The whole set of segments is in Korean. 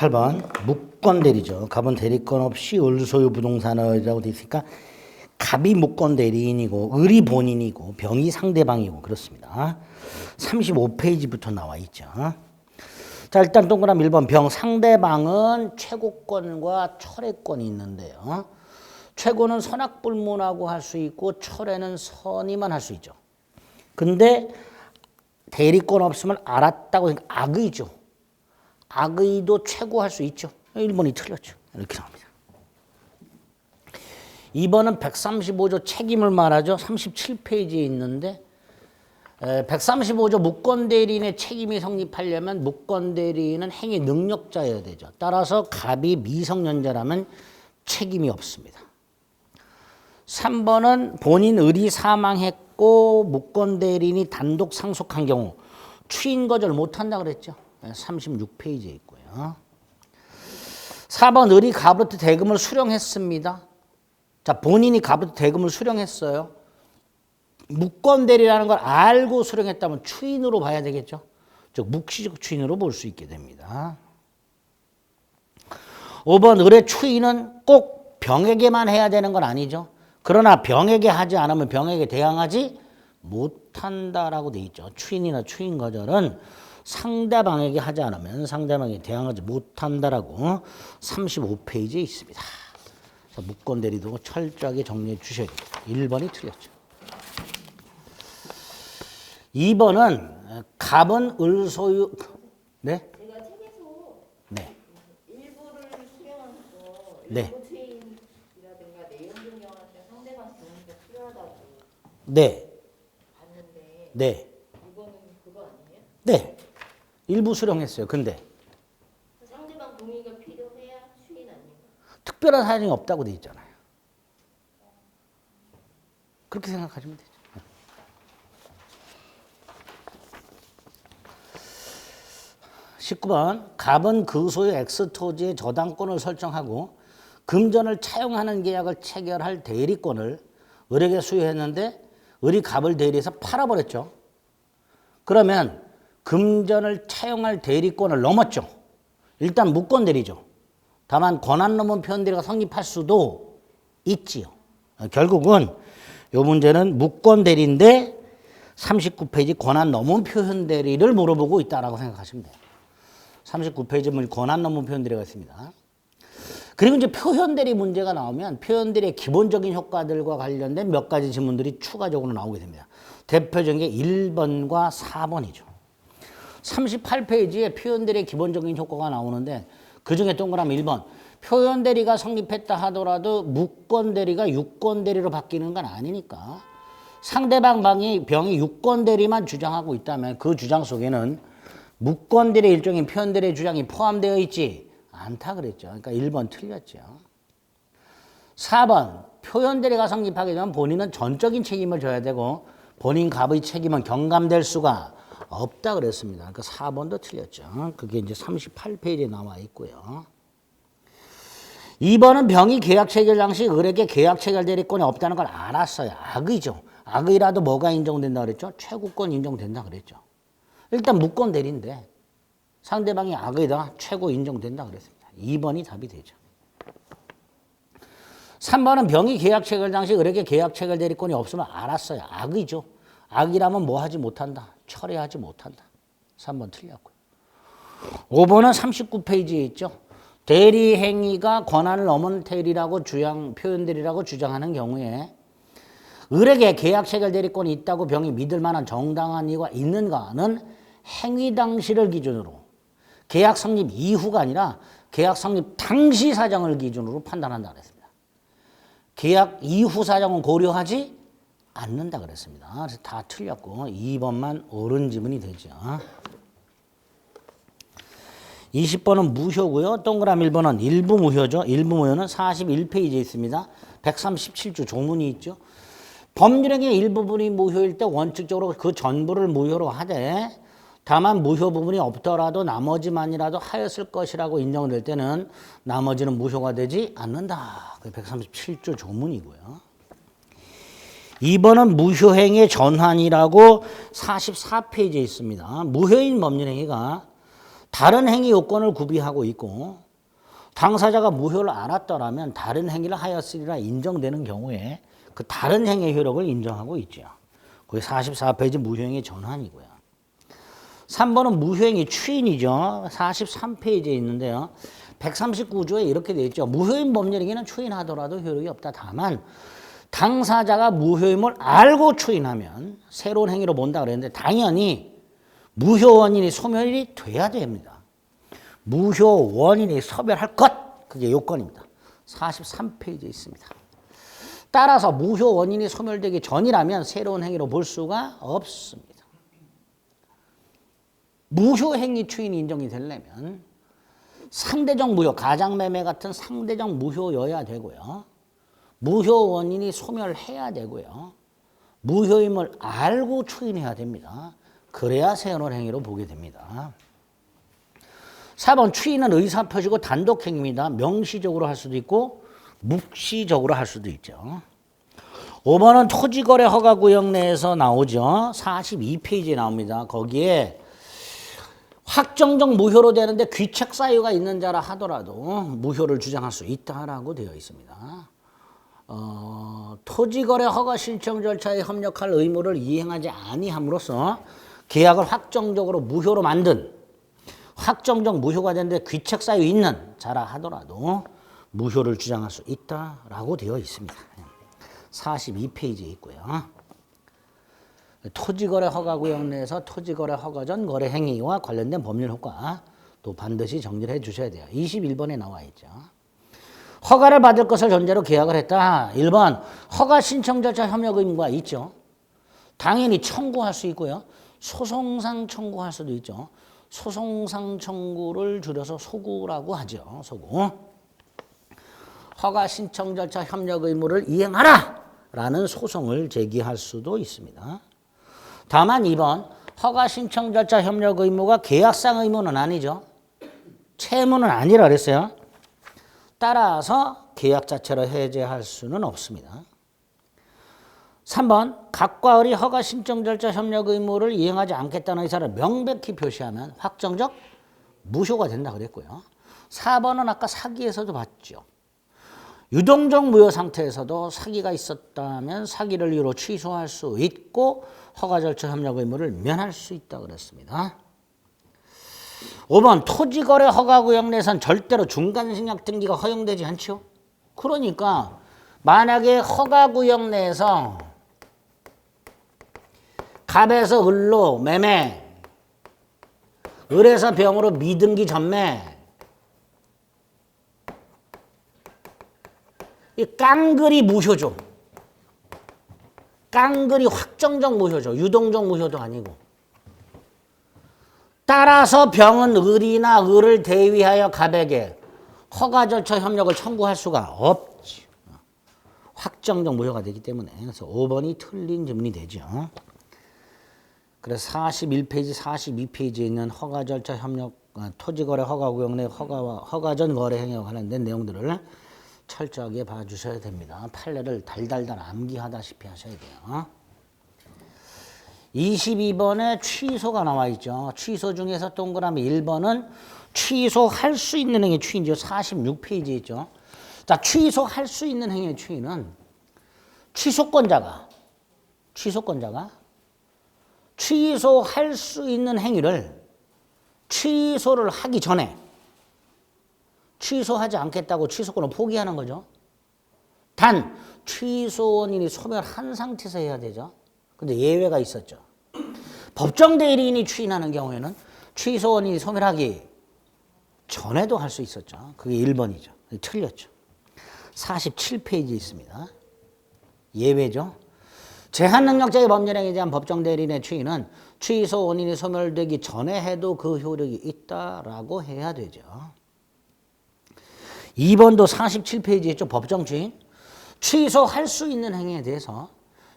8번 무권 대리죠. 갑은 대리권 없이 을 소유 부동산이라고 돼 있으니까 갑이 무권 대리인이고 을이 본인이고 병이 상대방이고 그렇습니다. 35페이지부터 나와 있죠. 자, 일단 동그라미 1번 병 상대방은 최고권과 철회권이 있는데요. 최고는 선악불문하고 할 수 있고 철회는 선의만 할 수 있죠. 근데 대리권 없으면 알았다고 하니까 악의죠. 악의도 최고할 수 있죠. 1번이 틀렸죠. 이렇게 나옵니다. 2번은 135조 책임을 말하죠. 37페이지에 있는데 135조 무권대리인의 책임이 성립하려면 무권대리인은 행위 능력자여야 되죠. 따라서 갑이 미성년자라면 책임이 없습니다. 3번은 본인 을이 사망했고 무권대리인이 단독 상속한 경우 추인 거절 못한다 그랬죠. 36페이지에 있고요. 4번 을이 갑으로부터 대금을 수령했습니다. 자, 본인이 갑으로부터 대금을 수령했어요. 무권대리라는 걸 알고 수령했다면 추인으로 봐야 되겠죠. 즉 묵시적 추인으로 볼 수 있게 됩니다. 5번 을의 추인은 꼭 병에게만 해야 되는 건 아니죠. 그러나 병에게 하지 않으면 병에게 대항하지 못한다라고 돼 있죠. 추인이나 추인 거절은 상대방에게 하지 않으면 상대방에게 대항하지 못한다라고 35페이지에 있습니다. 무권 대리도 철저하게 정리해 주셔야 돼요. 1번이 틀렸죠. 2번은 갑은 을 소유 네? 제가 책에서 네. 일부를 수령하면서 네. 일부 체인이라든가 내용 증명할 때 상대방 동의가 필요하다고 네. 봤는데 네. 이거는 그거 아니에요? 네. 일부 수령했어요. 근데 상대방 동의가 필요해야 추인 아닌가? 특별한 사정이 없다고 돼 있잖아요. 그렇게 생각하시면 되죠. 19번 갑은 그 소유 X토지의 저당권을 설정하고 금전을 차용하는 계약을 체결할 대리권을 을에게 수여했는데 을이 갑을 대리해서 팔아버렸죠. 그러면 금전을 차용할 대리권을 넘었죠. 일단 무권 대리죠. 다만 권한 넘은 표현 대리가 성립할 수도 있지요. 결국은 이 문제는 무권 대리인데 39페이지 권한 넘은 표현 대리를 물어보고 있다라고 생각하시면 돼요. 39페이지 보면 권한 넘은 표현 대리가 있습니다. 그리고 이제 표현 대리 문제가 나오면 표현 대리의 기본적인 효과들과 관련된 몇 가지 질문들이 추가적으로 나오게 됩니다. 대표적인 게 1번과 4번이죠. 38페이지에 표현 대리의 기본적인 효과가 나오는데 그중에 동그라미 1번 표현 대리가 성립했다 하더라도 무권 대리가 유권 대리로 바뀌는 건 아니니까 상대방 병이 유권 대리만 주장하고 있다면 그 주장 속에는 무권 대리의 일종인 표현 대리의 주장이 포함되어 있지 않다 그랬죠. 그러니까 1번 틀렸죠. 4번 표현 대리가 성립하게 되면 본인은 전적인 책임을 져야 되고 본인 갑의 책임은 경감될 수가 없다 그랬습니다. 그러니까 4번도 틀렸죠. 그게 이제 38페이지에 나와 있고요. 2번은 병이 계약 체결 당시 을에게 계약 체결 대리권이 없다는 걸 알았어요. 악의죠. 악의라도 뭐가 인정된다 그랬죠? 최고권 인정된다 그랬죠. 일단 무권 대리인데 상대방이 악의다 최고 인정된다 그랬습니다. 2번이 답이 되죠. 3번은 병이 계약 체결 당시 을에게 계약 체결 대리권이 없으면 알았어요. 악의죠. 악이라면 뭐 하지 못한다. 철회하지 못한다. 3번 틀렸고요. 5번은 39페이지에 있죠. 대리 행위가 권한을 넘은 대리라고 표현 대리라고 주장하는 경우에 을에게 계약 체결 대리권이 있다고 병이 믿을 만한 정당한 이유가 있는가는 행위 당시를 기준으로 계약 성립 이후가 아니라 계약 성립 당시 사정을 기준으로 판단한다 그랬습니다. 계약 이후 사정은 고려하지 않는다 그랬습니다. 그래서 다 틀렸고 2번만 옳은 지문이 되죠. 20번은 무효고요. 동그라미 1번은 일부 무효죠. 일부 무효는 41페이지에 있습니다. 137조 조문이 있죠. 법률행위의 일부분이 무효일 때 원칙적으로 그 전부를 무효로 하되 다만 무효 부분이 없더라도 나머지만이라도 하였을 것이라고 인정될 때는 나머지는 무효가 되지 않는다. 137조 조문이고요. 2번은 무효행위의 전환이라고 44페이지에 있습니다. 무효인 법률행위가 다른 행위 요건을 구비하고 있고 당사자가 무효를 알았더라면 다른 행위를 하였으리라 인정되는 경우에 그 다른 행위의 효력을 인정하고 있죠. 그게 44페이지 무효행위 전환이고요. 3번은 무효행위 추인이죠. 43페이지에 있는데요. 139조에 이렇게 되어 있죠. 무효인 법률행위는 추인하더라도 효력이 없다. 다만 당사자가 무효임을 알고 추인하면 새로운 행위로 본다 그랬는데 당연히 무효 원인이 소멸이 돼야 됩니다. 무효 원인이 소멸할 것, 그게 요건입니다. 43페이지에 있습니다. 따라서 무효 원인이 소멸되기 전이라면 새로운 행위로 볼 수가 없습니다. 무효 행위 추인이 인정이 되려면 상대적 무효, 가장매매 같은 상대적 무효여야 되고요. 무효 원인이 소멸해야 되고요. 무효임을 알고 추인해야 됩니다. 그래야 새로운 행위로 보게 됩니다. 4번 추인은 의사표시고 단독행위입니다. 명시적으로 할 수도 있고 묵시적으로 할 수도 있죠. 5번은 토지거래 허가구역 내에서 나오죠. 42페이지에 나옵니다. 거기에 확정적 무효로 되는데 귀책 사유가 있는 자라 하더라도 무효를 주장할 수 있다라고 되어 있습니다. 토지거래 허가 신청 절차에 협력할 의무를 이행하지 아니함으로써 계약을 확정적으로 무효로 만든 확정적 무효가 되는데 귀책 사유 있는 자라 하더라도 무효를 주장할 수 있다라고 되어 있습니다. 42페이지에 있고요. 토지거래 허가구역 내에서 토지거래 허가 전 거래 행위와 관련된 법률 효과 또 반드시 정리를 해 주셔야 돼요. 21번에 나와 있죠. 허가를 받을 것을 전제로 계약을 했다. 1번 허가 신청 절차 협력 의무가 있죠. 당연히 청구할 수 있고요. 소송상 청구할 수도 있죠. 소송상 청구를 줄여서 소구라고 하죠. 소구. 허가 신청 절차 협력 의무를 이행하라! 라는 소송을 제기할 수도 있습니다. 다만 2번 허가 신청 절차 협력 의무가 계약상 의무는 아니죠. 채무는 아니라 그랬어요. 따라서 계약 자체로 해제할 수는 없습니다. 3번 각과 을이 허가 신청 절차 협력 의무를 이행하지 않겠다는 의사를 명백히 표시하면 확정적 무효가 된다 그랬고요. 4번은 아까 사기에서도 봤죠. 유동적 무효 상태에서도 사기가 있었다면 사기를 이유로 취소할 수 있고 허가 절차 협력 의무를 면할 수 있다 그랬습니다. 5번 토지거래 허가구역 내에선 절대로 중간식약 등기가 허용되지 않죠. 그러니까 만약에 허가구역 내에서 갑에서 을로 매매, 을에서 병으로 미등기 전매, 이 깡글이 무효죠. 깡글이 확정적 무효죠. 유동적 무효도 아니고. 따라서 병은 을이나 을을 대위하여 갑에게 허가 절차 협력을 청구할 수가 없죠. 확정적 무효가 되기 때문에. 그래서 5번이 틀린 질문이 되죠. 그래서 41페이지, 42페이지에 있는 허가 절차 협력, 토지거래 허가구역 내 허가 전 거래 행위와 관련된 내용들을 철저하게 봐주셔야 됩니다. 판례를 달달달 암기하다시피 하셔야 돼요. 22번에 취소가 나와 있죠. 취소 중에서 동그라미 1번은 취소할 수 있는 행위 추인이죠. 46페이지에 있죠. 자, 취소할 수 있는 행위의 추인은 취소권자가 취소할 수 있는 행위를 취소를 하기 전에 취소하지 않겠다고 취소권을 포기하는 거죠. 단 취소 원인이 소멸한 상태에서 해야 되죠. 근데 예외가 있었죠. 법정 대리인이 추인하는 경우에는 취소 원인이 소멸하기 전에도 할 수 있었죠. 그게 1번이죠. 틀렸죠. 47페이지에 있습니다. 예외죠. 제한능력자의 법률행위에 대한 법정 대리인의 추인은 취소 원인이 소멸되기 전에 해도 그 효력이 있다라고 해야 되죠. 2번도 47페이지에 있죠. 법정 추인. 취소할 수 있는 행위에 대해서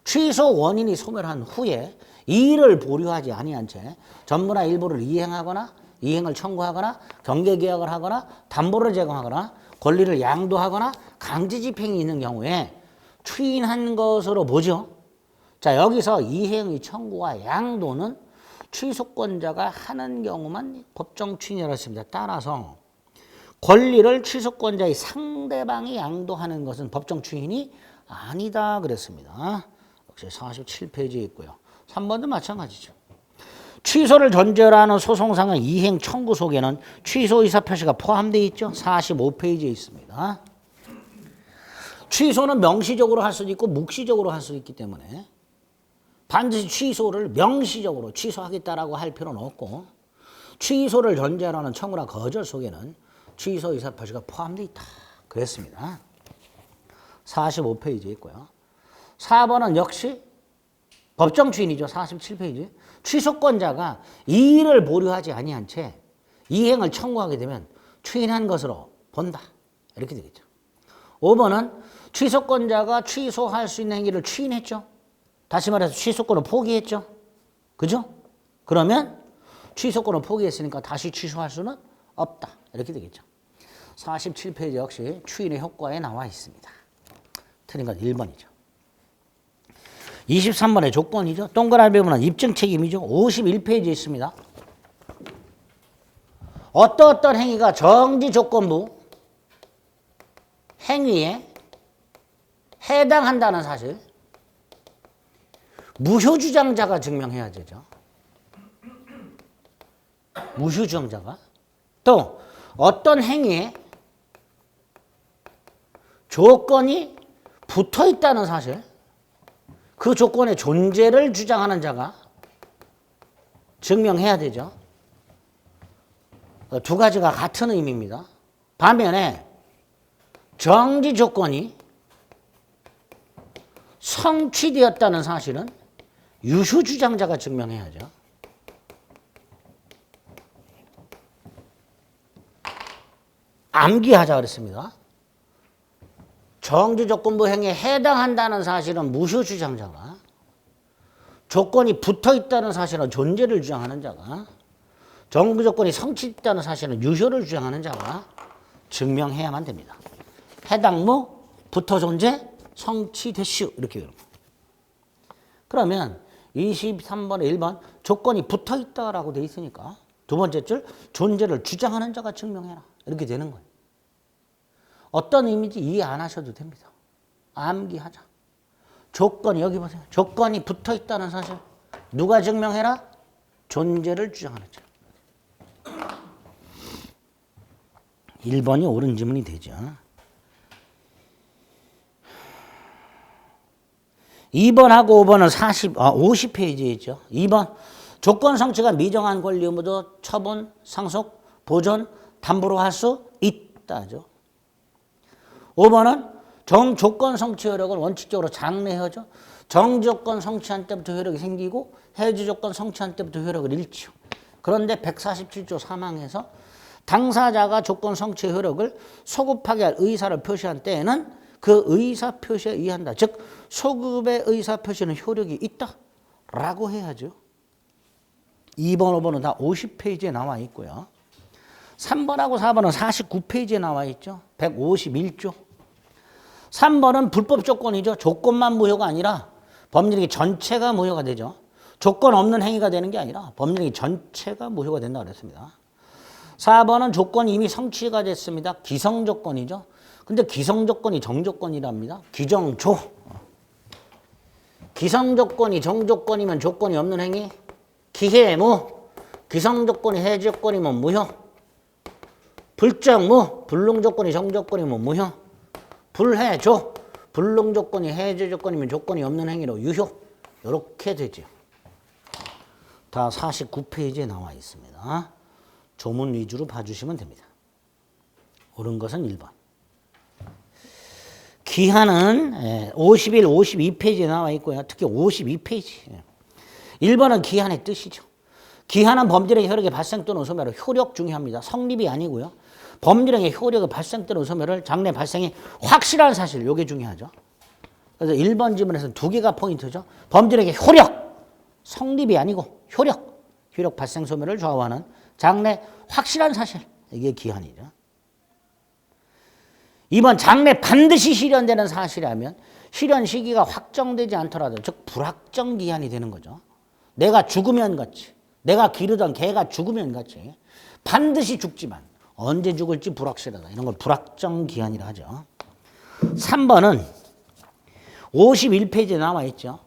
취소 원인이 소멸한 후에 이의를 보류하지 아니한 채 전부나 일부를 이행하거나 이행을 청구하거나 경계계약을 하거나 담보를 제공하거나 권리를 양도하거나 강제집행이 있는 경우에 추인한 것으로 보죠. 자, 여기서 이행의 청구와 양도는 취소권자가 하는 경우만 법정 추인이라고 했습니다. 따라서 권리를 취소권자의 상대방이 양도하는 것은 법정 추인이 아니다 그랬습니다. 역시 47페이지에 있고요. 3번도 마찬가지죠. 취소를 전제로 하는 소송상의 이행 청구 속에는 취소 의사 표시가 포함되어 있죠. 45페이지에 있습니다. 취소는 명시적으로 할 수도 있고 묵시적으로 할 수도 있기 때문에 반드시 취소를 명시적으로 취소하겠다라고 할 필요는 없고 취소를 전제로 하는 청구나 거절 속에는 취소 의사 표시가 포함되어 있다 그랬습니다. 45페이지에 있고요. 4번은 역시 법정 추인이죠. 47페이지. 취소권자가 이의를 보류하지 아니한 채 이행을 청구하게 되면 추인한 것으로 본다. 이렇게 되겠죠. 5번은 취소권자가 취소할 수 있는 행위를 추인했죠. 다시 말해서 취소권을 포기했죠. 그죠? 그러면 취소권을 포기했으니까 다시 취소할 수는 없다. 이렇게 되겠죠. 47페이지 역시 추인의 효과에 나와 있습니다. 틀린 건 1번이죠. 23번의 조건이죠. 동그라미 보면 입증 책임이죠. 51페이지에 있습니다. 어떤 행위가 정지 조건부 행위에 해당한다는 사실 무효주장자가 증명해야 되죠. 무효주장자가. 또 어떤 행위에 조건이 붙어 있다는 사실 그 조건의 존재를 주장하는 자가 증명해야 되죠. 두 가지가 같은 의미입니다. 반면에 정지 조건이 성취되었다는 사실은 유효 주장자가 증명해야죠. 암기하자 그랬습니다. 정지 조건부 행위에 해당한다는 사실은 무효 주장자가, 조건이 붙어 있다는 사실은 존재를 주장하는 자가, 정지 조건이 성취했다는 사실은 유효를 주장하는 자가 증명해야만 됩니다. 해당무, 붙어 존재, 성취됐슈 이렇게 되는 거예요. 그러면 23번에 1번 조건이 붙어 있다라고 돼 있으니까 두 번째 줄 존재를 주장하는 자가 증명해라 이렇게 되는 거예요. 어떤 의미인지 이해 안 하셔도 됩니다. 암기하자. 조건이 여기 보세요. 조건이 붙어 있다는 사실 누가 증명해라? 존재를 주장하는 자. 1번이 옳은 지문이 되죠. 2번하고 5번은 50페이지에 있죠. 2번 조건 성취가 미정한 권리 의무도 처분, 상속, 보존, 담보로 할 수 있다죠. 5번은 정조건 성취 효력은 원칙적으로 장래허죠. 정조건 성취한 때부터 효력이 생기고 해지조건 성취한 때부터 효력을 잃죠. 그런데 147조 3항에서 당사자가 조건 성취 효력을 소급하게 할 의사를 표시한 때에는 그 의사 표시에 의한다. 즉 소급의 의사 표시는 효력이 있다라고 해야죠. 2번, 5번은 다 50페이지에 나와 있고요. 3번하고 4번은 49페이지에 나와 있죠. 151조. 3번은 불법 조건이죠. 조건만 무효가 아니라 법률행위 전체가 무효가 되죠. 조건 없는 행위가 되는 게 아니라 법률행위 전체가 무효가 된다고 그랬습니다. 4번은 조건이 이미 성취가 됐습니다. 기성조건이죠. 근데 기성조건이 정조건이랍니다. 기정조. 기성조건이 정조건이면 조건이 없는 행위. 기해무. 기성조건이 해지조건이면 무효. 불정무. 불능조건이 정조건이면 무효. 불해조. 불능조건이 해지조건이면 조건이 없는 행위로 유효. 이렇게 되죠. 다 49페이지에 나와 있습니다. 조문 위주로 봐주시면 됩니다. 옳은 것은 1번. 기한은 51, 52페이지에 나와 있고요. 특히 52페이지. 1번은 기한의 뜻이죠. 기한은 법률의 효력의 발생 또는 소멸로 효력 중요합니다. 성립이 아니고요. 법률의 효력의 발생 또는 소멸을 장래 발생이 확실한 사실, 이게 중요하죠. 그래서 1번 지문에서는 두 개가 포인트죠. 법률의 효력, 성립이 아니고 효력 발생 소멸을 좌우하는 장래 확실한 사실, 이게 기한이죠. 2번 장래 반드시 실현되는 사실이라면 실현 시기가 확정되지 않더라도 즉 불확정 기한이 되는 거죠. 내가 죽으면 같이 내가 기르던 개가 죽으면 같이 반드시 죽지만 언제 죽을지 불확실하다. 이런 걸 불확정기한이라 하죠. 3번은 51페이지에 나와 있죠.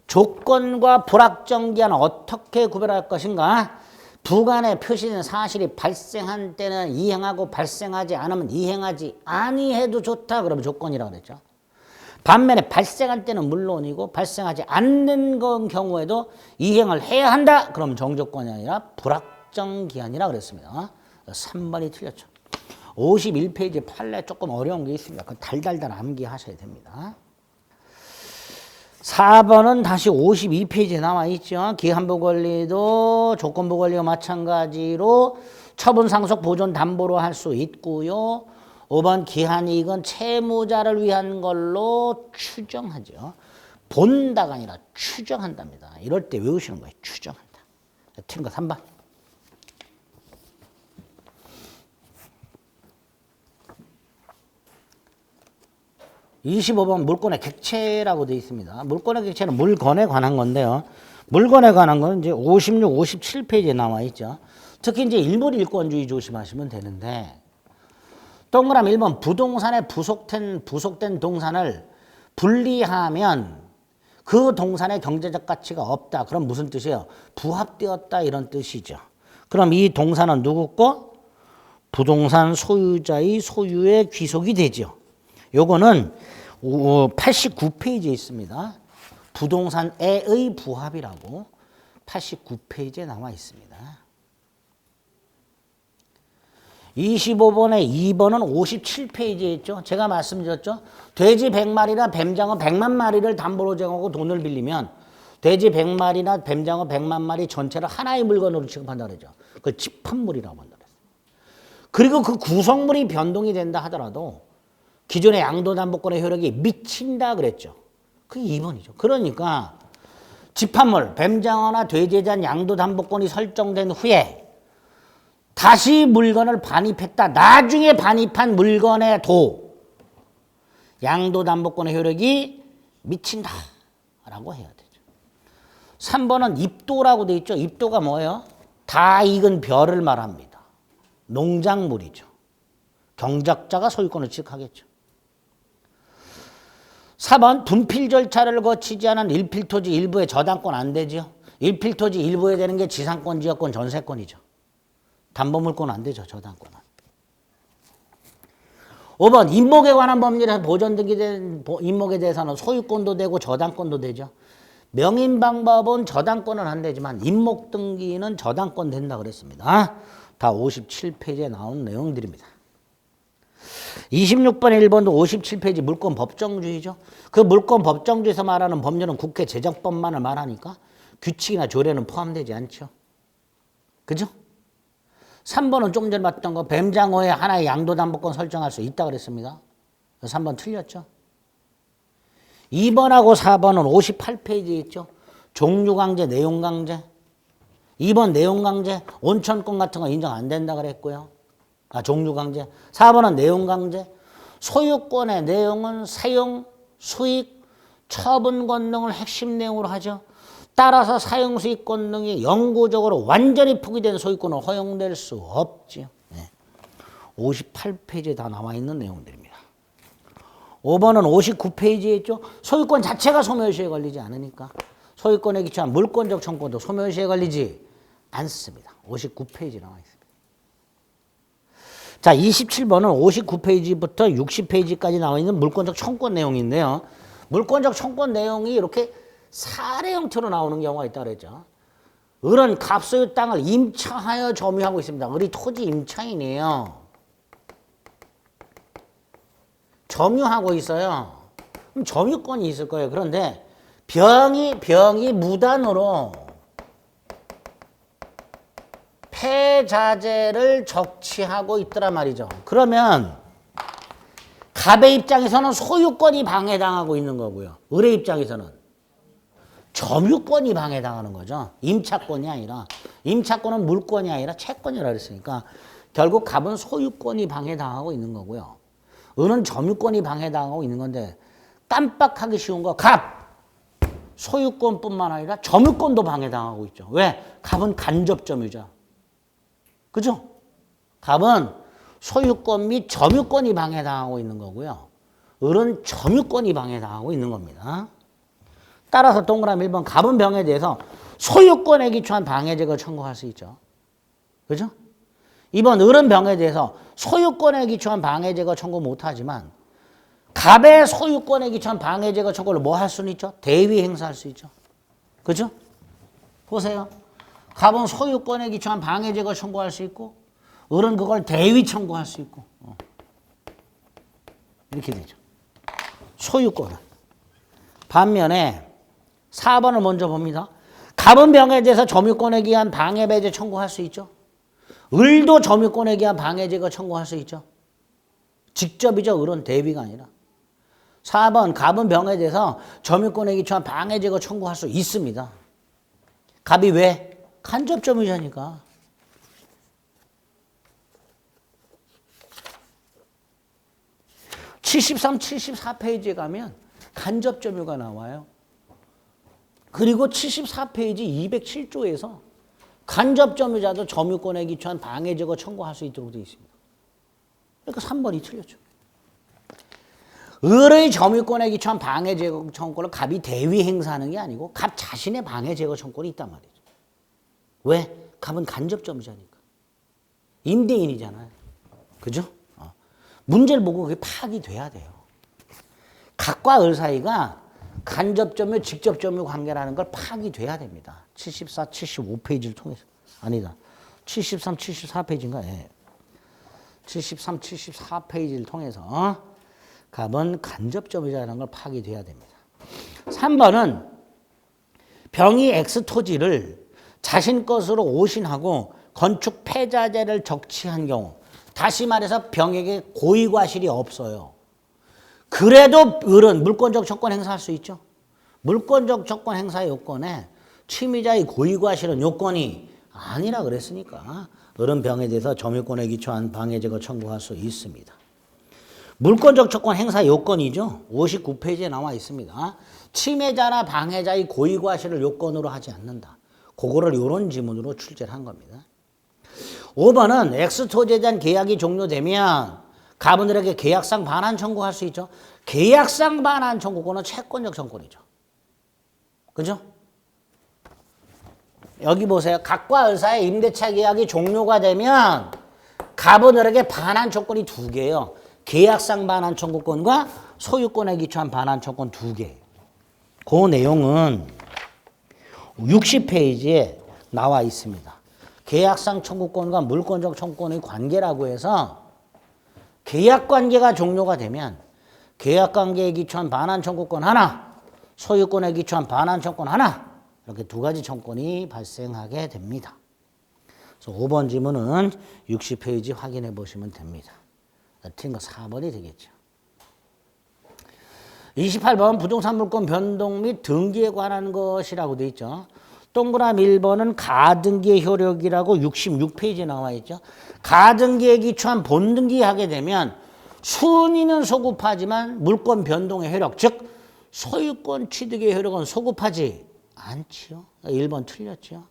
조건과 불확정기한을 어떻게 구별할 것인가? 부간에 표시된 사실이 발생한 때는 이행하고 발생하지 않으면 이행하지 아니해도 좋다. 그러면 조건이라고 그랬죠. 반면에 발생한 때는 물론이고 발생하지 않는 경우에도 이행을 해야 한다. 그럼 정조건이 아니라 불확정기한이라고 그랬습니다. 3번이 틀렸죠. 51페이지 판례 조금 어려운 게 있습니다. 그 달달달 암기하셔야 됩니다. 4번은 다시 52페이지에 나와 있죠. 기한부 권리도 조건부 권리와 마찬가지로 처분 상속 보존 담보로 할 수 있고요. 5번 기한 이익은 채무자를 위한 걸로 추정하죠. 본다가 아니라 추정한답니다. 이럴 때 외우시는 거예요. 추정한다. 틀린 거 3번. 25번 물권의 객체라고 되어 있습니다. 물권의 객체는 물건에 관한 건데요. 물건에 관한 건 이제 56, 57페이지에 나와 있죠. 특히 이제 일몰일권주의 조심하시면 되는데, 동그라미 1번 부동산에 부속된 동산을 분리하면 그 동산의 경제적 가치가 없다. 그럼 무슨 뜻이에요? 부합되었다 이런 뜻이죠. 그럼 이 동산은 누구 거? 부동산 소유자의 소유에 귀속이 되죠. 요거는 89페이지에 있습니다. 부동산에의 부합이라고 89페이지에 나와 있습니다. 25번에 2번은 57페이지에 있죠. 제가 말씀드렸죠. 돼지 100마리나 뱀장어 100만 마리를 담보로 정하고 돈을 빌리면 돼지 100마리나 뱀장어 100만 마리 전체를 하나의 물건으로 취급한다 그러죠. 그걸 집합물이라고 한다 그랬어요. 그리고 그 구성물이 변동이 된다 하더라도 기존의 양도담보권의 효력이 미친다 그랬죠. 그게 2번이죠. 그러니까 집합물, 뱀장어나 돼지에 대한 양도담보권이 설정된 후에 다시 물건을 반입했다. 나중에 반입한 물건에도 양도담보권의 효력이 미친다라고 해야 되죠. 3번은 입도라고 돼 있죠. 입도가 뭐예요? 다 익은 벼를 말합니다. 농작물이죠. 경작자가 소유권을 취득하겠죠. 4번 분필 절차를 거치지 않은 일필토지 일부의 저당권 안 되죠. 일필토지 일부에 되는 게 지상권, 지역권, 전세권이죠. 담보물권 안 되죠. 저당권은. 5번 임목에 관한 법률에서 보존 등기된 임목에 대해서는 소유권도 되고 저당권도 되죠. 명인 방법은 저당권은 안 되지만 임목 등기는 저당권 된다 그랬습니다. 다 57페이지에 나온 내용들입니다. 26번에 1번도 57페이지 물권 법정주의죠. 그 물권 법정주의에서 말하는 법률은 국회 제정법만을 말하니까 규칙이나 조례는 포함되지 않죠. 그죠? 3번은 좀 전에 봤던 거 뱀장어에 하나의 양도담보권 설정할 수 있다고 그랬습니다. 3번 틀렸죠. 2번하고 4번은 58페이지에 있죠. 종류강제, 내용강제. 2번 내용강제, 온천권 같은 거 인정 안 된다 그랬고요. 종류강제. 4번은 내용강제. 소유권의 내용은 사용, 수익, 처분권 등을 핵심 내용으로 하죠. 따라서 사용수익권 등이 영구적으로 완전히 포기된 소유권은 허용될 수 없죠. 58페이지에 다 나와 있는 내용들입니다. 5번은 59페이지에 있죠. 소유권 자체가 소멸시에 걸리지 않으니까 소유권에 기초한 물권적 청구도 소멸시에 걸리지 않습니다. 59페이지 나와 있습니다. 자, 27번은 59페이지부터 60페이지까지 나와 있는 물권적 청권 내용인데요. 물권적 청권 내용이 이렇게 사례 형태로 나오는 경우가 있다고 그랬죠. 을은 갑소유 땅을 임차하여 점유하고 있습니다. 을이 토지 임차인이에요. 점유하고 있어요. 그럼 점유권이 있을 거예요. 그런데 병이 무단으로 폐자재를 적치하고 있더란 말이죠. 그러면 갑의 입장에서는 소유권이 방해당하고 있는 거고요. 을의 입장에서는 점유권이 방해당하는 거죠. 임차권이 아니라. 임차권은 물권이 아니라 채권이라 그랬으니까 결국 갑은 소유권이 방해당하고 있는 거고요. 을은 점유권이 방해당하고 있는 건데 깜빡하기 쉬운 거 갑! 소유권뿐만 아니라 점유권도 방해당하고 있죠. 왜? 갑은 간접점유자. 그죠? 갑은 소유권 및 점유권이 방해당하고 있는 거고요. 을은 점유권이 방해당하고 있는 겁니다. 따라서 동그라미 1번 갑은 병에 대해서 소유권에 기초한 방해제거 청구할 수 있죠. 그죠? 2번 을은 병에 대해서 소유권에 기초한 방해제거 청구 못하지만 갑의 소유권에 기초한 방해제거 청구를 뭐 할 수는 있죠? 대위 행사할 수 있죠. 그죠? 보세요. 갑은 소유권에 기초한 방해제거 청구할 수 있고 을은 그걸 대위 청구할 수 있고 이렇게 되죠. 소유권은. 반면에 4번을 먼저 봅니다. 갑은 병에 대해서 점유권에 기한 방해배제 청구할 수 있죠. 을도 점유권에 기한 방해제거 청구할 수 있죠. 직접이죠. 을은 대위가 아니라. 4번 갑은 병에 대해서 점유권에 기초한 방해제거 청구할 수 있습니다. 갑이 왜? 간접점유자니까. (73, 74페이지에) 가면 간접점유가 나와요. 그리고 74페이지 207조에서 간접점유자도 점유권에 기초한 방해제거 청구할 수 있도록 되어 있습니다. 그러니까 3번이 틀렸죠. 을의 점유권에 기초한 방해제거 청구를 갑이 대위 행사하는 게 아니고 갑 자신의 방해제거 청구권이 있단 말이죠. 왜? 갑은 간접점유자니까. 임대인이잖아요. 그죠? 문제를 보고 그게 파악이 돼야 돼요. 갑과 을 사이가 간접점유, 직접점유 관계라는 걸 파악이 돼야 됩니다. 74, 75페이지를 통해서. 아니다. 73, 74페이지인가? 예. 73, 74페이지를 통해서 갑은 간접점유자라는 걸 파악이 돼야 됩니다. 3번은 병이 X 토지를 자신 것으로 오신하고 건축 폐자재를 적치한 경우, 다시 말해서 병에게 고의과실이 없어요. 그래도 을은 물권적 조건 행사할 수 있죠. 물권적 조건 행사 요건에 취미자의 고의과실은 요건이 아니라 그랬으니까 을은 병에 대해서 점유권에 기초한 방해제거 청구할 수 있습니다. 물권적 조건 행사 요건이죠. 59페이지에 나와 있습니다. 침해자나 방해자의 고의과실을 요건으로 하지 않는다. 그거를 이런 지문으로 출제를 한 겁니다. 5번은 X토지에 대한 계약이 종료되면 갑은 을에게 계약상 반환 청구할 수 있죠. 계약상 반환 청구권은 채권적 청구권이죠. 그죠? 여기 보세요. 갑과 을 사이의 임대차 계약이 종료가 되면 갑은 을에게 반환 조건이 두 개예요. 계약상 반환 청구권과 소유권에 기초한 반환 청구권 두 개. 그 내용은 60페이지에 나와 있습니다. 계약상 청구권과 물권적 청구권의 관계라고 해서 계약관계가 종료가 되면 계약관계에 기초한 반환 청구권 하나, 소유권에 기초한 반환 청구권 하나, 이렇게 두 가지 청구권이 발생하게 됩니다. 그래서 5번 지문은 60페이지 확인해 보시면 됩니다. 틀린 거 4번이 되겠죠. 28번 부동산 물권 변동 및 등기에 관한 것이라고 되어 있죠. 동그라미 1번은 가등기의 효력이라고 66페이지에 나와 있죠. 가등기에 기초한 본등기하게 되면 순위는 소급하지만 물권 변동의 효력, 즉 소유권 취득의 효력은 소급하지 않지요. 1번 틀렸죠.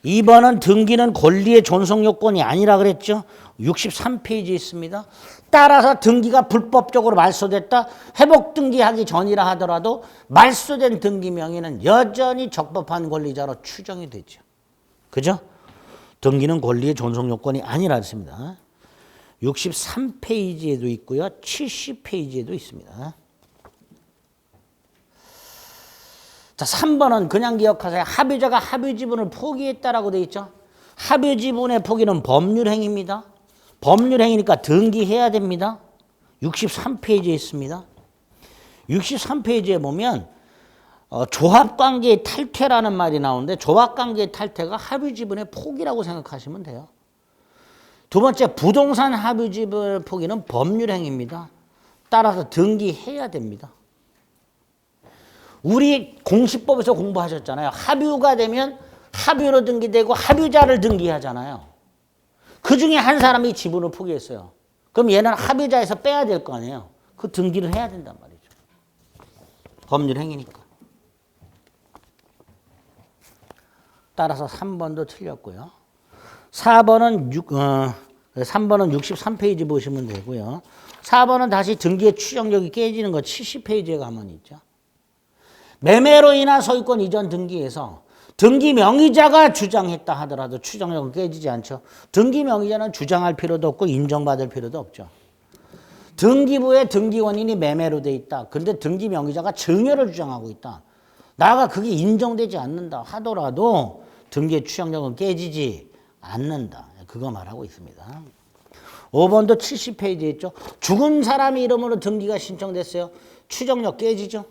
2번은 등기는 권리의 존속 요건이 아니라 그랬죠. 63페이지에 있습니다. 따라서 등기가 불법적으로 말소됐다. 회복 등기하기 전이라 하더라도 말소된 등기 명의는 여전히 적법한 권리자로 추정이 되죠. 그죠? 등기는 권리의 존속 요건이 아니라 했습니다. 63페이지에도 있고요. 70페이지에도 있습니다. 자, 3번은 그냥 기억하세요. 합의자가 합의 지분을 포기했다라고 되어 있죠. 합의 지분의 포기는 법률행위입니다. 법률행위니까 등기해야 됩니다. 63페이지에 있습니다. 63페이지에 보면 조합관계의 탈퇴라는 말이 나오는데 조합관계의 탈퇴가 합의 지분의 포기라고 생각하시면 돼요. 두 번째, 부동산 합의 지분의 포기는 법률행위입니다. 따라서 등기해야 됩니다. 우리 공시법에서 공부하셨잖아요. 합유가 되면 합유로 등기되고 합유자를 등기하잖아요. 그 중에 한 사람이 지분을 포기했어요. 그럼 얘는 합유자에서 빼야 될 거 아니에요. 그 등기를 해야 된단 말이죠. 법률 행위니까. 따라서 3번도 틀렸고요. 3번은 63페이지 보시면 되고요. 4번은 다시 등기의 추정력이 깨지는 거 70페이지에 가면 있죠. 매매로 인한 소유권 이전 등기에서 등기 명의자가 주장했다 하더라도 추정력은 깨지지 않죠. 등기 명의자는 주장할 필요도 없고 인정받을 필요도 없죠. 등기부에 등기 원인이 매매로 돼 있다. 근데 등기 명의자가 증여를 주장하고 있다. 나가 그게 인정되지 않는다 하더라도 등기의 추정력은 깨지지 않는다. 그거 말하고 있습니다. 5번도 70페이지에 있죠. 죽은 사람 이름으로 등기가 신청됐어요. 추정력 깨지죠.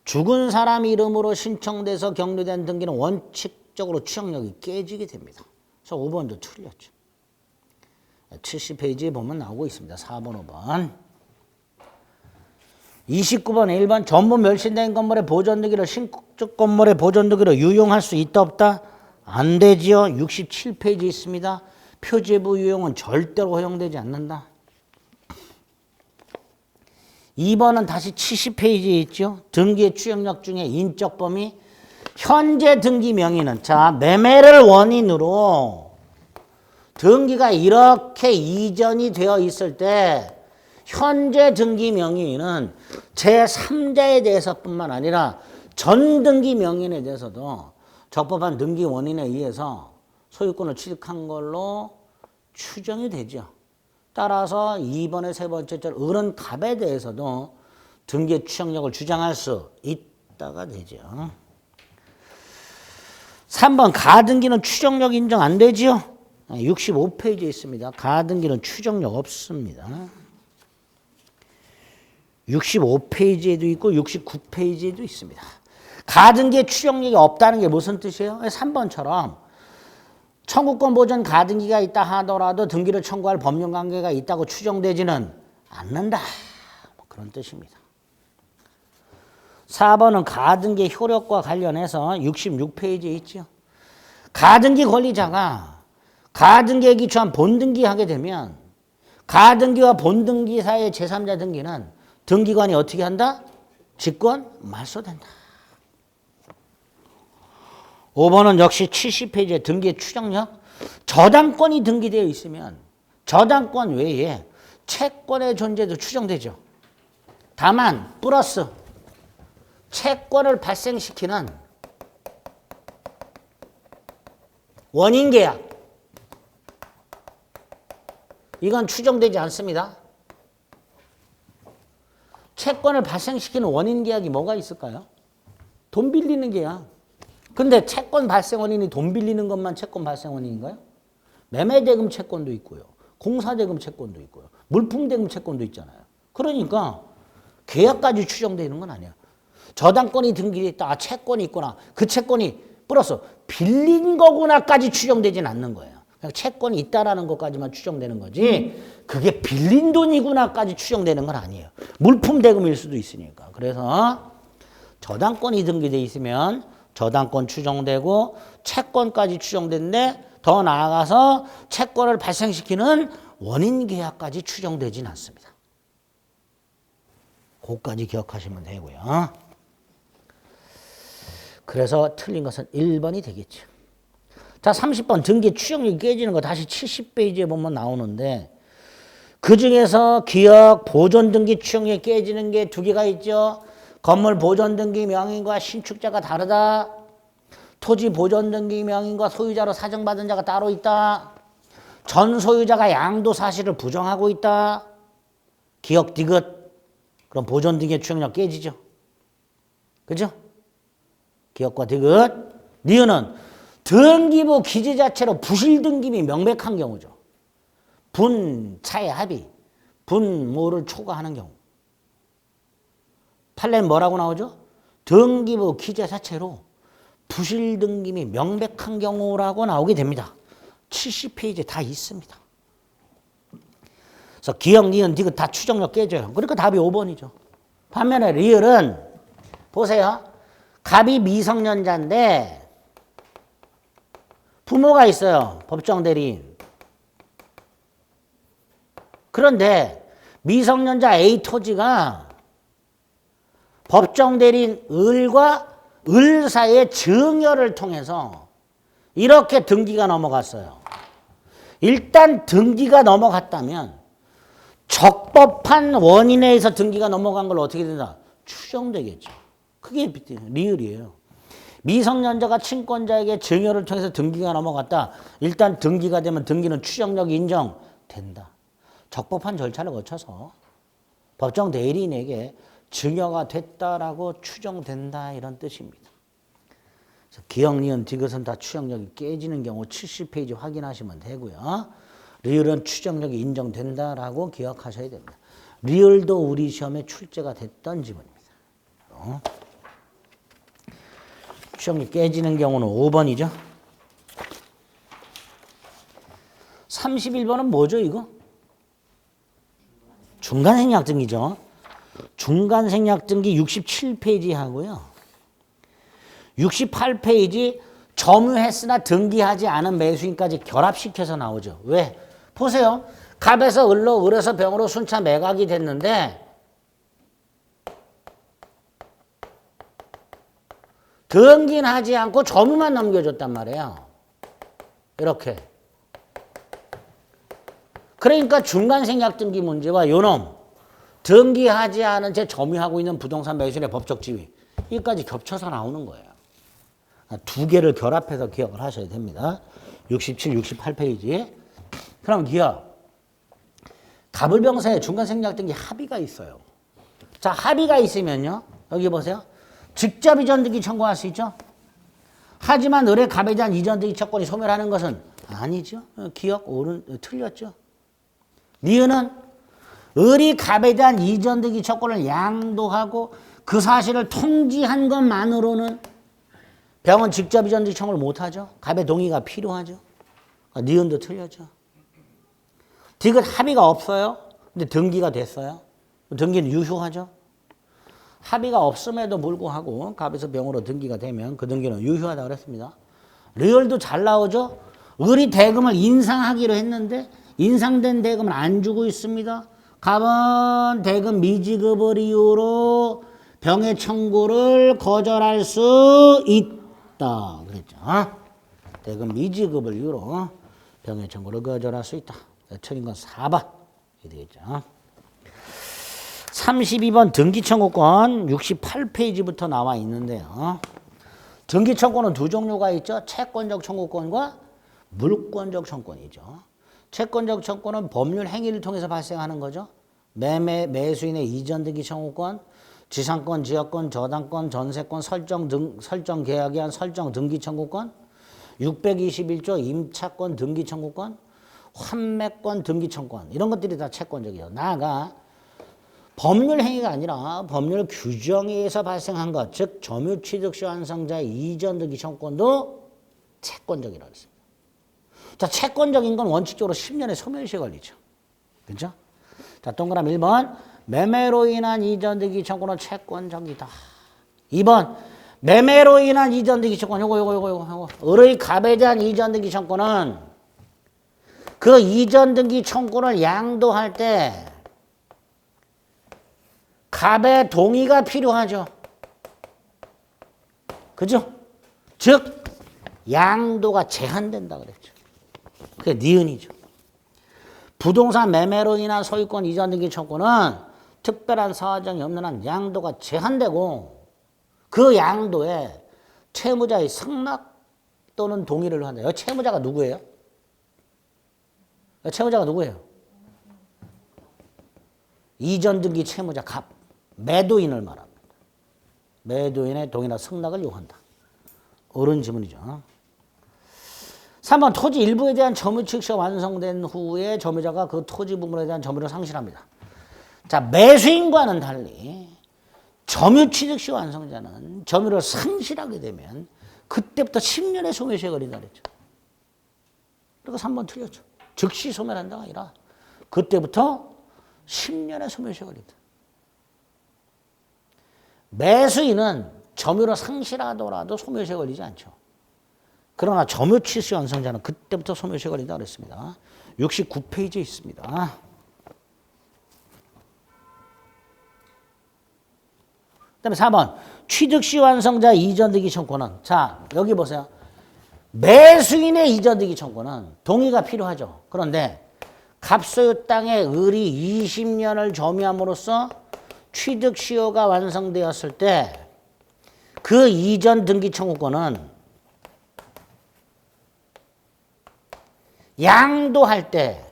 죽은 사람 이름으로 신청돼서 격리된 등기는 원칙적으로 추정력이 깨지게 됩니다. 그래서 5번도 틀렸죠. 70페이지에 보면 나오고 있습니다. 4번, 5번. 29번, 1번. 전부 멸실된 건물의 보존등기를 신축 건물의 보존등기로 유용할 수 있다 없다? 안 되지요. 67페이지 있습니다. 표제부 유용은 절대로 허용되지 않는다. 2번은 다시 70페이지에 있죠. 등기의 추정력 중에 인적 범위. 현재 등기 명의는 자 매매를 원인으로 등기가 이렇게 이전이 되어 있을 때 현재 등기 명의인은 제3자에 대해서뿐만 아니라 전 등기 명의인에 대해서도 적법한 등기 원인에 의해서 소유권을 취득한 걸로 추정이 되죠. 따라서 2번의 세 번째 절 어른갑에 대해서도 등기의 추정력을 주장할 수 있다가 되죠. 3번 가등기는 추정력 인정 안 되죠. 65페이지에 있습니다. 가등기는 추정력 없습니다. 65페이지에도 있고 69페이지에도 있습니다. 가등기의 추정력이 없다는 게 무슨 뜻이에요? 3번처럼 청구권 보전 가등기가 있다 하더라도 등기를 청구할 법령관계가 있다고 추정되지는 않는다. 그런 뜻입니다. 4번은 가등기 효력과 관련해서 66페이지에 있죠. 가등기 권리자가 가등기에 기초한 본등기하게 되면 가등기와 본등기 사이의 제3자 등기는 등기관이 어떻게 한다? 직권 말소된다. 5번은 역시 70페이지에 등기의 추정력. 저당권이 등기되어 있으면 저당권 외에 채권의 존재도 추정되죠. 다만 플러스 채권을 발생시키는 원인계약 이건 추정되지 않습니다. 채권을 발생시키는 원인계약이 뭐가 있을까요? 돈 빌리는 계약. 근데 채권 발생 원인이 돈 빌리는 것만 채권 발생 원인인가요? 매매대금 채권도 있고요. 공사대금 채권도 있고요. 물품대금 채권도 있잖아요. 그러니까 계약까지 추정되는 건 아니야. 저당권이 등기돼 있다. 아, 채권이 있구나. 그 채권이 플러스 빌린 거구나까지 추정되진 않는 거예요. 그냥 채권이 있다라는 것까지만 추정되는 거지 그게 빌린 돈이구나까지 추정되는 건 아니에요. 물품대금일 수도 있으니까. 그래서 저당권이 등기돼 있으면 저당권 추정되고 채권까지 추정되는데 더 나아가서 채권을 발생시키는 원인계약까지 추정되진 않습니다. 그것까지 기억하시면 되고요. 그래서 틀린 것은 1번이 되겠죠. 자, 30번 등기 추정력이 깨지는 거 다시 70페이지에 보면 나오는데 그중에서 기억 보존 등기 추정력이 깨지는 게 두 개가 있죠. 건물 보존 등기 명의인과 신축자가 다르다. 토지 보존 등기 명의인과 소유자로 사정받은 자가 따로 있다. 전 소유자가 양도 사실을 부정하고 있다. 기억 디귿. 그럼 보존 등기의 추정력 깨지죠. 그죠? 기억과 디귿. 니은은 등기부 기재 자체로 부실 등기비 명백한 경우죠. 분차의 합의, 분모를 초과하는 경우. 판례는 뭐라고 나오죠? 등기부 기재 자체로 부실 등기비 명백한 경우라고 나오게 됩니다. 70페이지에 다 있습니다. 그래서 기억, 니은, 디귿 다 추정력 깨져요. 그러니까 답이 5번이죠. 반면에 리을은 보세요. 갑이 미성년자인데 부모가 있어요. 법정 대리인. 그런데 미성년자 A 토지가 법정 대리인 을과 을 사이의 증여를 통해서 이렇게 등기가 넘어갔어요. 일단 등기가 넘어갔다면 적법한 원인에 의해서 등기가 넘어간 걸 어떻게 된다? 추정되겠죠. 그게 리을이에요. 미성년자가 친권자에게 증여를 통해서 등기가 넘어갔다. 일단 등기가 되면 등기는 추정력이 인정된다. 적법한 절차를 거쳐서 법정 대리인에게 증여가 됐다라고 추정된다 이런 뜻입니다. 기역, 니은, 디귿은 다 추정력이 깨지는 경우 70페이지 확인하시면 되고요. 리을은 추정력이 인정된다라고 기억하셔야 됩니다. 리을도 우리 시험에 출제가 됐던 지문입니다. 추정력이 깨지는 경우는 5번이죠. 31번은 뭐죠 이거? 중간생략등기죠. 중간생략등기 67페이지 하고요. 68페이지 점유했으나 등기하지 않은 매수인까지 결합시켜서 나오죠. 왜? 보세요. 갑에서 을로, 을에서 병으로 순차 매각이 됐는데 등기는 하지 않고 점유만 넘겨줬단 말이에요. 이렇게. 그러니까 중간생략등기 문제와 요놈 등기하지 않은 채 점유하고 있는 부동산 매수인의 법적 지위 이까지 겹쳐서 나오는 거예요. 두 개를 결합해서 기억을 하셔야 됩니다. 67, 68페이지에. 그럼 기억. 갑을병사에 중간생략등기 합의가 있어요. 자, 합의가 있으면요. 여기 보세요. 직접 이전등기 청구할 수 있죠. 하지만 을의 갑에 대한 이전등기 채권이 소멸하는 것은 아니죠. 기억 틀렸죠. 니은은 을이 갑에 대한 이전등기 채권을 양도하고 그 사실을 통지한 것만으로는 병은 직접 이전등기 청구를 못하죠. 갑의 동의가 필요하죠. 니은도 틀렸죠. 디귿 합의가 없어요. 근데 등기가 됐어요. 등기는 유효하죠. 합의가 없음에도 불구하고 갑에서 병으로 등기가 되면 그 등기는 유효하다고 그랬습니다. 리을도 잘 나오죠. 을이 대금을 인상하기로 했는데 인상된 대금을 안 주고 있습니다. 갑은 대금 미지급을 이유로 병의 청구를 거절할 수 있다. 그랬죠. 대금 미지급을 이유로 병의 청구를 거절할 수 있다. 틀린 건 4번. 이렇게 되겠죠. 32번 등기청구권 68페이지부터 나와 있는데요. 등기청구는 두 종류가 있죠. 채권적 청구권과 물권적 청구권이죠. 채권적 청구권은 법률 행위를 통해서 발생하는 거죠. 매수인의 이전 등기 청구권, 지상권, 지역권, 저당권, 전세권, 설정 계약에 한 설정 등기 청구권, 621조 임차권 등기 청구권, 환매권 등기 청구권 이런 것들이 다 채권적이에요. 나아가 법률 행위가 아니라 법률 규정에 의해서 발생한 것, 즉 점유취득시 완성자의 이전 등기 청구권도 채권적이라고 했습니다. 자, 채권적인 건 원칙적으로 10년의 소멸시효 걸리죠. 그렇죠? 자, 동그라미 1번 매매로 인한 이전 등기 청구는 채권적이다. 2번 매매로 인한 이전 등기 청구는 요거 을의 갑에 대한 이전 등기 청구는 그 이전 등기 청구를 양도할 때 갑의 동의가 필요하죠. 그죠? 즉 양도가 제한된다 그랬죠. 그게 니은이죠. 부동산 매매로 인한 소유권 이전 등기 청구는 특별한 사정이 없는 한 양도가 제한되고 그 양도에 채무자의 승낙 또는 동의를 한다. 채무자가 누구예요? 채무자가 누구예요? 이전 등기 채무자 갑, 매도인을 말합니다. 매도인의 동의나 승낙을 요한다. 옳은 지문이죠. 3번 토지 일부에 대한 점유취득시가 완성된 후에 점유자가 그 토지 부분에 대한 점유를 상실합니다. 자, 매수인과는 달리 점유취득시 완성자는 점유를 상실하게 되면 그때부터 10년의 소멸시효가 걸린다 그랬죠. 그러니까 3번 틀렸죠. 즉시 소멸한다가 아니라 그때부터 10년의 소멸시효가 걸린다. 매수인은 점유를 상실하더라도 소멸시효가 걸리지 않죠. 그러나 점유취득시 완성자는 그때부터 소멸시효가 걸린다 그랬습니다. 69페이지에 있습니다. 그다음에 4번 취득시 완성자 이전등기 청구는 자 여기 보세요. 매수인의 이전등기 청구는 동의가 필요하죠. 그런데 갑소유 땅의 을이 20년을 점유함으로써 취득시효가 완성되었을 때 그 이전 등기 청구권은 양도할 때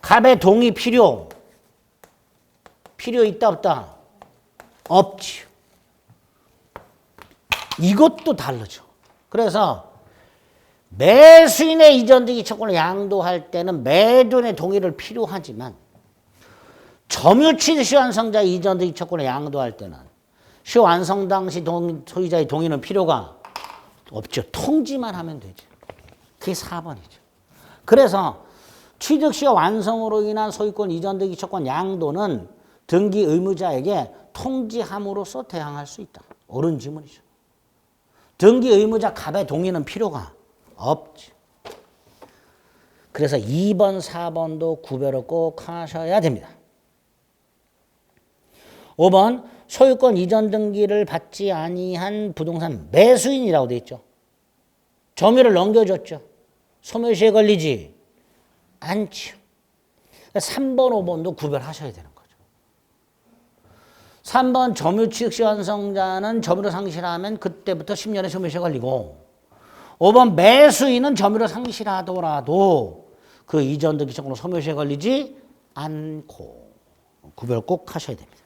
갑의 동의 필요 있다 없다? 없지. 이것도 다르죠. 그래서 매수인의 이전 등기 청구를 양도할 때는 매도인의 동의를 필요하지만 점유 취득시 완성자 이전 등기 청구를 양도할 때는 시 완성 당시 소유자의 동의는 필요가 없죠. 통지만 하면 되죠. 그게 4번이죠. 그래서 취득시효 완성으로 인한 소유권 이전 등기 청구권 양도는 등기 의무자에게 통지함으로써 대항할 수 있다. 옳은 지문이죠. 등기 의무자 갑의 동의는 필요가 없지. 그래서 2번, 4번도 구별을 꼭 하셔야 됩니다. 5번 소유권 이전 등기를 받지 아니한 부동산 매수인이라고 되어 있죠. 점유를 넘겨줬죠. 소멸시효에 걸리지 않죠. 3번, 5번도 구별하셔야 되는 거죠. 3번 점유 취득시 완성자는 점유를 상실하면 그때부터 10년의 소멸시효에 걸리고 5번 매수인은 점유를 상실하더라도 그 이전 등기 청구로 소멸시효에 걸리지 않고 구별 꼭 하셔야 됩니다.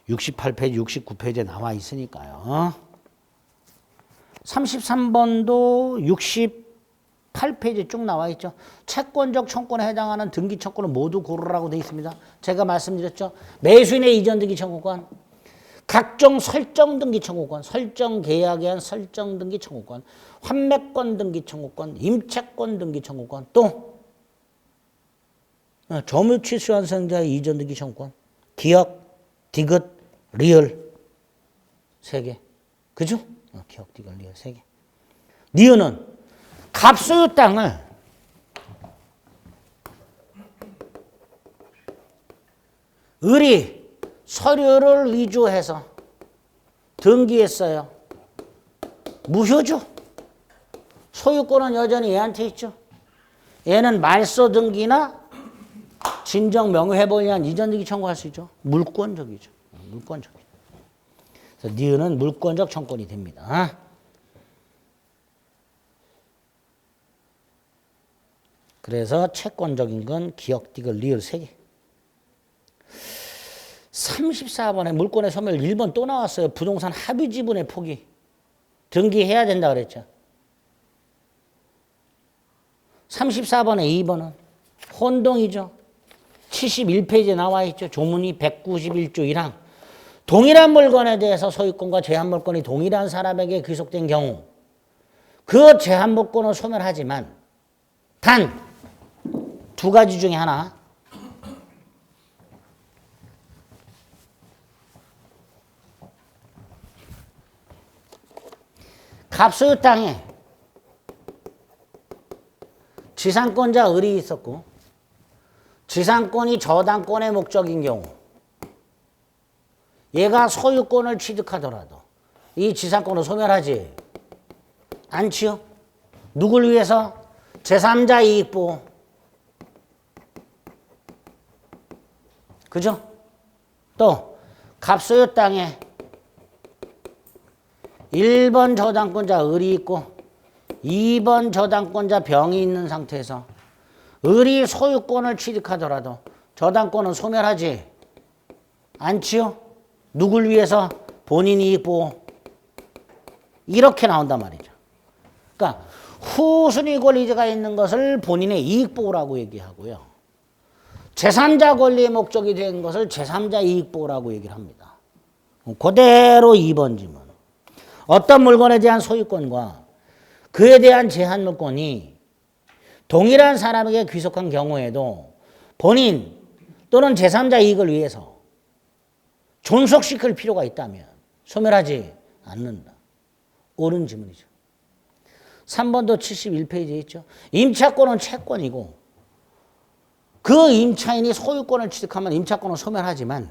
68페이지, 69페이지에 나와 있으니까요. 33번도 68페이지에 쭉 나와 있죠. 채권적 청구권에 해당하는 등기 청구는 모두 고르라고 되어 있습니다. 제가 말씀드렸죠. 매수인의 이전 등기 청구권, 각종 설정 등기 청구권, 설정 계약에 의한 설정 등기 청구권, 환매권 등기 청구권, 임차권 등기 청구권, 또 점유 취득 완성자의 이전 등기 청구권, 기억, 디귿, 리얼 3개. 그죠? 기억, 디귿, 리얼 3개. 니은은 갑소유 땅을 을이 서류를 위조해서 등기했어요. 무효죠. 소유권은 여전히 얘한테 있죠. 얘는 말소 등기나 진정 명의회복에 의한 이전 등기 청구할 수 있죠. 물권적이죠. 물권적이죠. 그래서 니은은 물권적 청구권이 됩니다. 그래서 채권적인 건 기억, 디귿, 리을 3개. 34번에 물권의 소멸 1번 또 나왔어요. 부동산 합의 지분의 포기. 등기해야 된다 그랬죠. 34번에 2번은 혼동이죠. 71페이지에 나와 있죠. 조문이 191조 1항. 동일한 물건에 대해서 소유권과 제한물권이 동일한 사람에게 귀속된 경우 그 제한물권을 소멸하지만 단 두 가지 중에 하나, 갑소유 땅에 지상권자 을이 있었고 지상권이 저당권의 목적인 경우 얘가 소유권을 취득하더라도 이 지상권을 소멸하지 않지요. 누굴 위해서? 제3자 이익보호. 그죠? 또 갑소유 땅에 1번 저당권자 을이 있고 2번 저당권자 병이 있는 상태에서 을이 소유권을 취득하더라도 저당권은 소멸하지 않지요. 누굴 위해서? 본인 이익보호. 이렇게 나온단 말이죠. 그러니까 후순위 권리자가 있는 것을 본인의 이익보호라고 얘기하고요. 제3자 권리의 목적이 된 것을 제3자 이익보호라고 얘기를 합니다. 그대로 2번 지문. 어떤 물건에 대한 소유권과 그에 대한 제한물권이 동일한 사람에게 귀속한 경우에도 본인 또는 제3자 이익을 위해서 존속시킬 필요가 있다면 소멸하지 않는다. 옳은 지문이죠. 3번도 71페이지에 있죠. 임차권은 채권이고 그 임차인이 소유권을 취득하면 임차권은 소멸하지만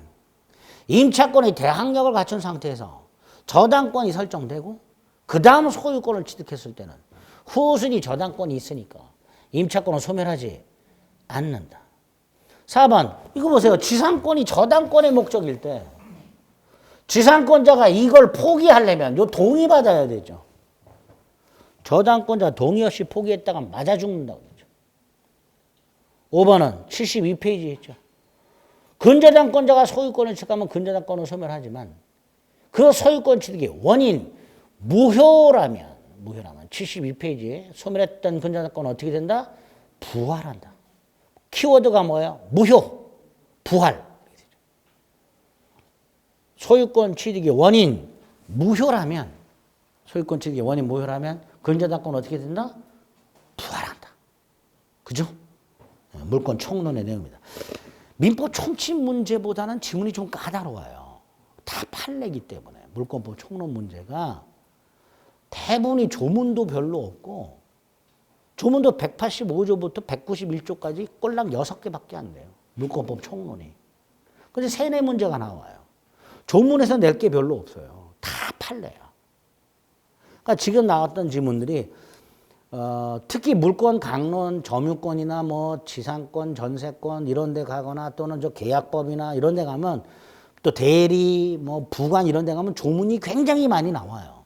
임차권의 대항력을 갖춘 상태에서 저당권이 설정되고 그 다음 소유권을 취득했을 때는 후순위 저당권이 있으니까 임차권은 소멸하지 않는다. 4번 이거 보세요. 지상권이 저당권의 목적일 때 지상권자가 이걸 포기하려면 요 동의받아야 되죠. 저당권자 동의 없이 포기했다가 맞아 죽는다고 그러죠. 5번은 72페이지에 있죠. 근저당권자가 소유권을 취득하면 근저당권은 소멸하지만 그 소유권 취득의 원인 무효라면 72페이지에 소멸했던 근저당권은 어떻게 된다? 부활한다. 키워드가 뭐예요? 무효, 부활. 소유권 취득의 원인 무효라면 소유권 취득의 원인 무효라면 근저당권 어떻게 된다? 부활한다. 그죠? 물권 총론의 내용입니다. 민법 총칙 문제보다는 지문이 좀 까다로워요. 다 판례이기 때문에 물권법 총론 문제가 대부분이 조문도 별로 없고 조문도 185조부터 191조까지 꼴랑 6개밖에 안 돼요. 물권법 총론이. 근데 세네 문제가 나와요. 조문에서 낼 게 별로 없어요. 다 판례야. 그러니까 지금 나왔던 지문들이 특히 물권 강론 점유권이나 뭐 지상권, 전세권 이런 데 가거나 또는 저 계약법이나 이런 데 가면 또 대리, 뭐 부관 이런 데 가면 조문이 굉장히 많이 나와요.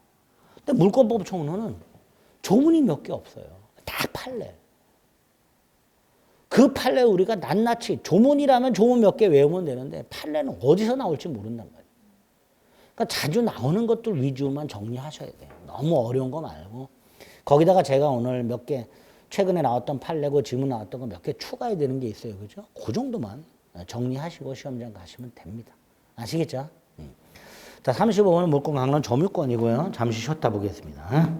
근데 물권법 총론은 조문이 몇 개 없어요. 다 판례. 그 판례 우리가 낱낱이 조문이라면 조문 몇 개 외우면 되는데 판례는 어디서 나올지 모른단 말이에요. 그러니까 자주 나오는 것들 위주만 정리하셔야 돼요. 너무 어려운 거 말고. 거기다가 제가 오늘 몇 개 최근에 나왔던 판례고 지문 나왔던 거 몇 개 추가해야 되는 게 있어요. 그죠? 그 정도만 정리하시고 시험장 가시면 됩니다. 아시겠죠? 자, 35번은 물권 강론 점유권이고요. 잠시 쉬었다 보겠습니다.